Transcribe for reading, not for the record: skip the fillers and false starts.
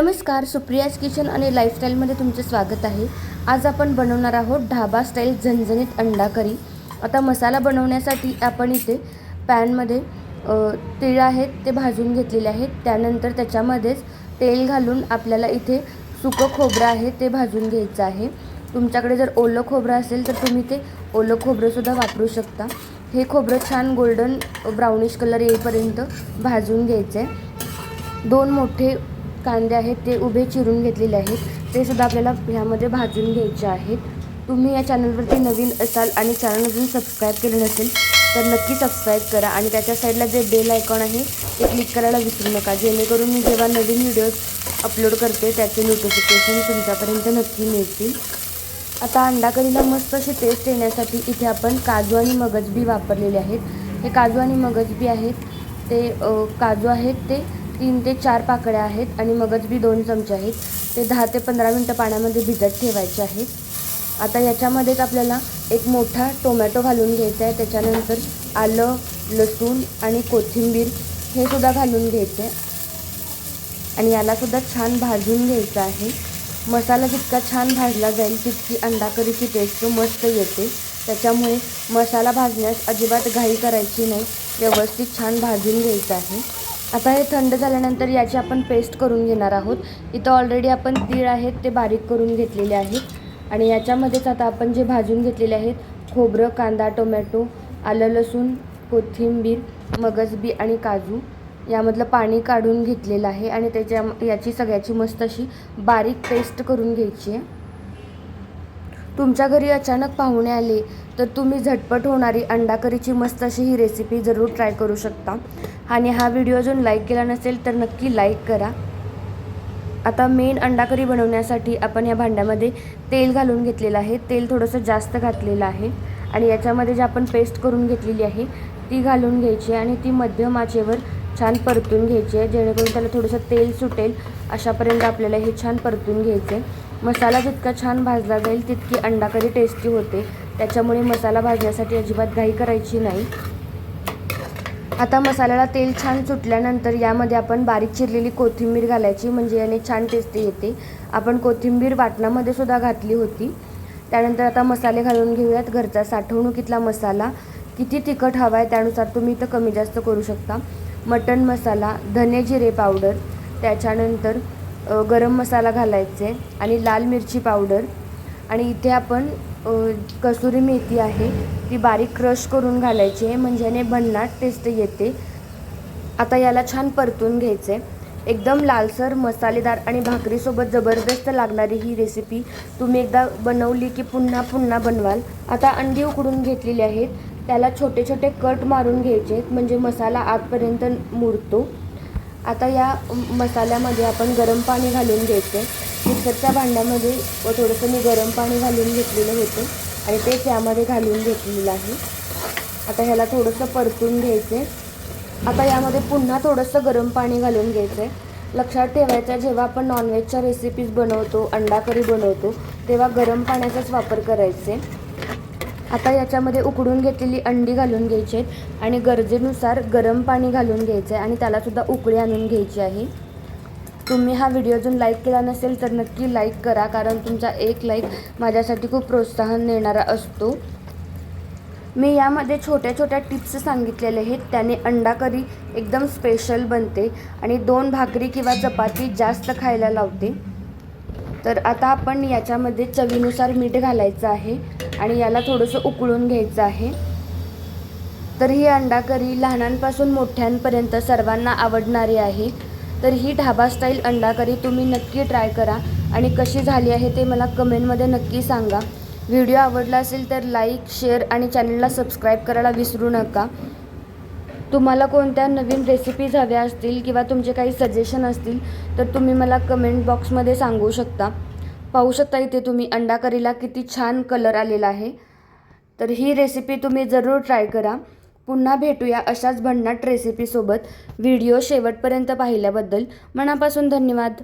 नमस्कार, सुप्रियाज किचन आणि लाईफस्टाईलमध्ये तुमचे स्वागत आहे। आज आपण बनवणार आहोत ढाबा स्टाईल झणझणीत अंडा करी। आता मसाला बनवण्यासाठी आपण इथे पॅनमध्ये तीळ आहेत ते भाजून घेतलेले आहेत। त्यानंतर त्याच्यामध्येच तेल घालून आपल्याला इथे सुकं खोबरं आहे ते भाजून घ्यायचं आहे। तुमच्याकडे जर ओलं खोबरं असेल तर तुम्ही ते ओलं खोबरंसुद्धा वापरू शकता। हे खोबरं छान गोल्डन ब्राउनिश कलर येईपर्यंत भाजून घ्यायचं आहे। 2 मोठे कांदे आहेत ते उभे चिरून घेतलेले आहेत, ते सुद्धा आपल्याला ह्यामध्ये भाजून घ्यायचे आहेत। तुम्ही या चॅनलवरती नवीन असाल आणि चॅनल अजून सबस्क्राईब केले नसेल तर नक्की सबस्क्राईब करा आणि त्याच्या साईडला जे बेल आयकॉन आहे ते क्लिक करायला विसरू नका, जेणेकरून मी जेव्हा नवीन व्हिडिओज अपलोड करते त्याचे नोटिफिकेशन तुमच्यापर्यंत नक्की मिळतील। आता अंडा करीला मस्त अशी टेस्ट येण्यासाठी इथे आपण काजू आणि मगजबी वापरलेले आहेत। हे काजू आणि मगजबी आहेत ते काजू आहेत ते 3 ते 4 पाकळ्या आहेत आणि मगजबी 2 चमचे आहेत। ते 10 ते 15 मिनिटं पाण्यामध्ये भिजत ठेवायचे आहेत। आता याच्यामध्येच आपल्याला एक मोठा टोमॅटो घालून घ्यायचा आहे। त्याच्यानंतर आलं, लसूण आणि कोथिंबीर हे सुद्धा घालून घ्यायचे आहे आणि यालासुद्धा छान भाजून घ्यायचं आहे। मसाला जितका छान भाजला जाईल तितकी अंडा करीची टेस्ट मस्त येते, त्याच्यामुळे मसाला भाजण्यास अजिबात घाई करायची नाही, व्यवस्थित छान भाजून घ्यायचं आहे। आता हे थंड झाल्यानंतर याची आपण पेस्ट करून घेणार आहोत। इथं ऑलरेडी आपण तीळ आहेत ते बारीक करून घेतलेले आहेत आणि याच्यामध्येच आता आपण जे भाजून घेतलेले आहेत खोबरं, कांदा, टोमॅटो, आलं, लसूण, कोथिंबीर, मगजबी आणि काजू यामधलं पाणी काढून घेतलेलं आहे आणि याची सगळ्याची मस्त अशी बारीक पेस्ट करून घ्यायची आहे। तुमच्या घरी अचानक पाहुणे आले तर तुम्ही झटपट होणारी अंडा करीची मस्त अशी ही रेसिपी जरूर ट्राय करू शकता आणि हा व्हिडिओ अजून लाईक केला नसेल तर नक्की लाईक करा। आता मेन अंडा करी बनवण्यासाठी आपण या भांड्यामध्ये तेल घालून घेतलेलं आहे। तेल थोडंसं जास्त घातलेलं आहे आणि याच्यामध्ये जे आपण पेस्ट करून घेतलेली आहे ती घालून घ्यायची आणि ती मध्यम आचेवर छान परतून घ्यायची आहे, जेणेकरून त्याला थोडंसं तेल सुटेल अशापर्यंत आपल्याला हे छान परतून घ्यायचं आहे। मसाला जितका छान भाजला जाईल तितकी अंडा करी टेस्टी होते, त्याच्यामुळे मसाला भाजण्यासाठी अजिबात घाई करायची नाही। आता मसाल्याला तेल छान सुटल्यानंतर यामध्ये आपण बारीक चिरलेली कोथिंबीर घालायची, म्हणजे याने छान टेस्टी येते। आपण कोथिंबीर वाटणामध्ये सुद्धा घातली होती। त्यानंतर आता मसाले घालून घेऊयात। घरचा साठवणुकीतला मसाला, किती तिखट हवा आहे त्यानुसार तुम्ही इथं कमी जास्त करू शकता। मटण मसाला, धने जिरे पावडर, त्याच्यानंतर गरम मसाला घालायचे आणि लाल मिरची पावडर आणि इथे आपण कसुरी मेथी आहे ती बारीक क्रश करून घालायची आहे, म्हणजे याने भन्नाट टेस्ट येते। आता याला छान परतून घ्यायचे। एकदम लालसर, मसालेदार आणि भाकरीसोबत जबरदस्त लागणारी ही रेसिपी तुम्ही एकदा बनवली की पुन्हा पुन्हा बनवाल। आता अंडी उकडून घेतलेली आहेत, त्याला छोटे छोटे कट मारून घ्यायचे आहेत, म्हणजे मसाला आतपर्यंत मुरतो। आता या मसाल्यामध्ये आपण गरम पाणी घालून घ्यायचे। मिक्सरच्या भांड्यामध्ये थोडंसं मी गरम पाणी घालून घेतलेलं होतं आणि तेच यामध्ये घालून घेतलेलं आहे। आता ह्याला थोडंसं परतून घ्यायचे। आता यामध्ये पुन्हा थोडंसं गरम पाणी घालून घ्यायचं आहे। लक्षात ठेवायचं, जेव्हा आपण नॉनव्हेजच्या रेसिपीज बनवतो, अंडा करी बनवतो, तेव्हा गरम पाण्याचाच वापर करायचे। आता याच्यामध्ये उकडून घेतलेली अंडी घालून घ्यायची आहेत आणि गरजेनुसार गरम पाणी घालून घ्यायचं आहे आणि त्यालासुद्धा उकळी आणून घ्यायची आहे। तुम्ही हा व्हिडिओ अजून लाईक केला नसेल तर नक्की लाईक करा, कारण तुमचा एक लाईक माझ्यासाठी खूप प्रोत्साहन देणारा असतो। मी यामध्ये छोट्या छोट्या टिप्स सांगितलेले आहेत, त्याने अंडा करी एकदम स्पेशल बनते आणि 2 भाकरी किंवा चपाती जास्त खायला लावते। तर आता आपण याच्यामध्ये चवीनुसार मीठ घालायचं आहे आणि याला थोडंसं उकळून घ्यायचं आहे। तर ही अंडा करी लहानांपासून मोठ्यांपर्यंत सर्वांना आवडणारी आहे। तर ही ढाबा स्टाईल अंडा करी तुम्ही नक्की ट्राय करा आणि कशी झाली आहे ते मला कमेंटमध्ये नक्की सांगा। व्हिडिओ आवडला असेल तर लाईक, शेअर आणि चॅनलला सबस्क्राईब करायला विसरू नका। तुम्हाला कोणत्या नवीन रेसिपीज हव्या असतील किंवा तुमचे काही सजेशन असतील तर तुम्ही मला कमेंट बॉक्समध्ये सांगू शकता। पाहू शकता इथे तुम्ही अंडा करीला किती छान कलर आलेला आहे। तर ही रेसिपी तुम्ही जरूर ट्राय करा। पुन्हा भेटूया अशाच भन्नाट रेसिपीसोबत। व्हिडिओ शेवटपर्यंत पाहिल्याबद्दल मनापासून धन्यवाद।